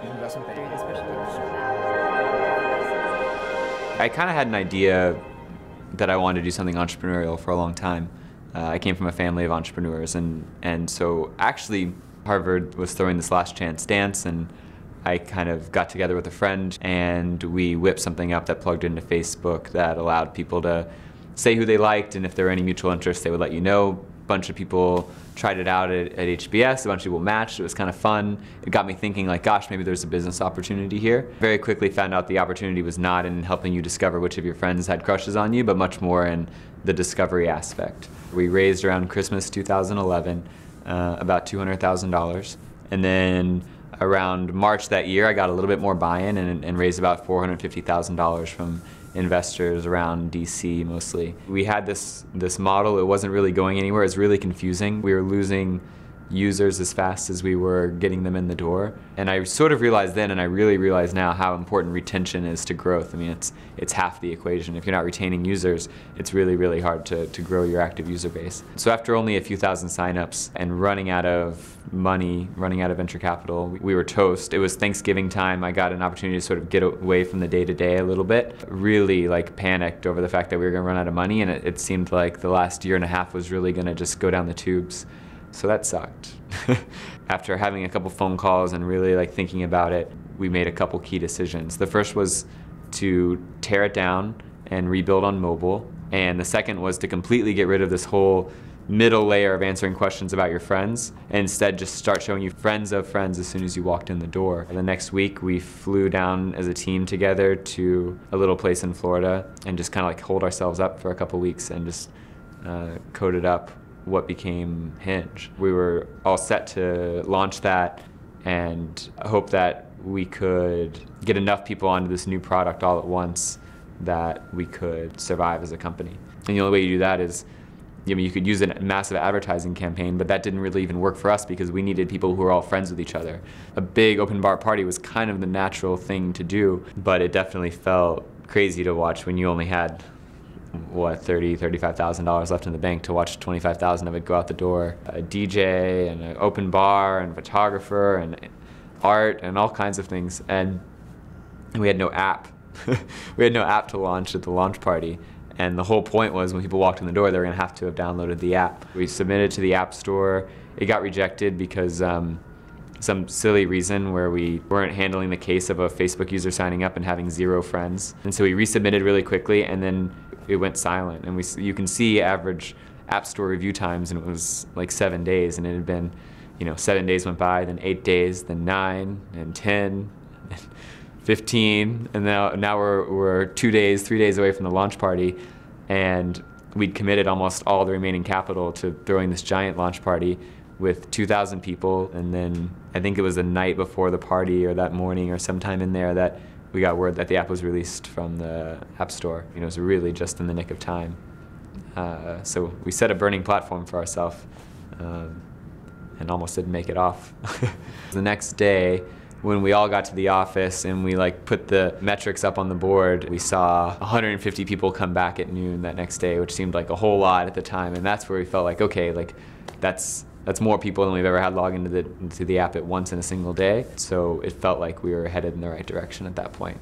investment banking. I kind of had an idea that I wanted to do something entrepreneurial for a long time. I came from a family of entrepreneurs, and so actually Harvard was throwing this last chance dance, and I kind of got together with a friend and we whipped something up that plugged into Facebook that allowed people to say who they liked, and if there were any mutual interests they would let you know. A bunch of people tried it out at HBS, a bunch of people matched, it was kind of fun. It got me thinking like, gosh, maybe there's a business opportunity here. Very quickly found out the opportunity was not in helping you discover which of your friends had crushes on you, but much more in the discovery aspect. We raised around Christmas 2011 about $200,000, and then around March that year I got a little bit more buy-in and raised about $450,000 from investors around DC mostly. We had this model, it wasn't really going anywhere, it was really confusing. We were losing users as fast as we were getting them in the door. And I sort of realized then, and I really realize now, how important retention is to growth. I mean, it's half the equation. If you're not retaining users, it's really, really hard to grow your active user base. So after only a few thousand signups and running out of money, running out of venture capital, we were toast. It was Thanksgiving time. I got an opportunity to sort of get away from the day-to-day a little bit. Really like panicked over the fact that we were gonna run out of money, and it seemed like the last year and a half was really gonna just go down the tubes. So that sucked. After having a couple phone calls and really like thinking about it, we made a couple key decisions. The first was to tear it down and rebuild on mobile. And the second was to completely get rid of this whole middle layer of answering questions about your friends, and instead just start showing you friends of friends as soon as you walked in the door. And the next week we flew down as a team together to a little place in Florida and just kind of like hold ourselves up for a couple weeks and just coded up what became Hinge. We were all set to launch that and hope that we could get enough people onto this new product all at once that we could survive as a company. And the only way you do that is, you could use a massive advertising campaign, but that didn't really even work for us because we needed people who were all friends with each other. A big open bar party was kind of the natural thing to do, but it definitely felt crazy to watch when you only had $35,000 left in the bank to watch 25,000 of it go out the door. A DJ and an open bar and a photographer and art and all kinds of things, and we had no app. We had no app to launch at the launch party, and the whole point was when people walked in the door they were going to have to have downloaded the app. We submitted to the App Store. It got rejected because some silly reason where we weren't handling the case of a Facebook user signing up and having 0 friends. And so we resubmitted really quickly, and then it went silent. And you can see average App Store review times, and it was like 7 days, and it had been, 7 days went by, then 8 days, then 9, and 10, and 15, and now we're 2 days, 3 days away from the launch party, and we'd committed almost all the remaining capital to throwing this giant launch party with 2,000 people, and then I think it was the night before the party or that morning or sometime in there that we got word that the app was released from the App Store. It was really just in the nick of time. So we set a burning platform for ourselves and almost didn't make it off. The next day, when we all got to the office and we put the metrics up on the board, we saw 150 people come back at noon that next day, which seemed like a whole lot at the time, and that's where we felt like, okay, that's more people than we've ever had log into the app at once in a single day. So it felt like we were headed in the right direction at that point.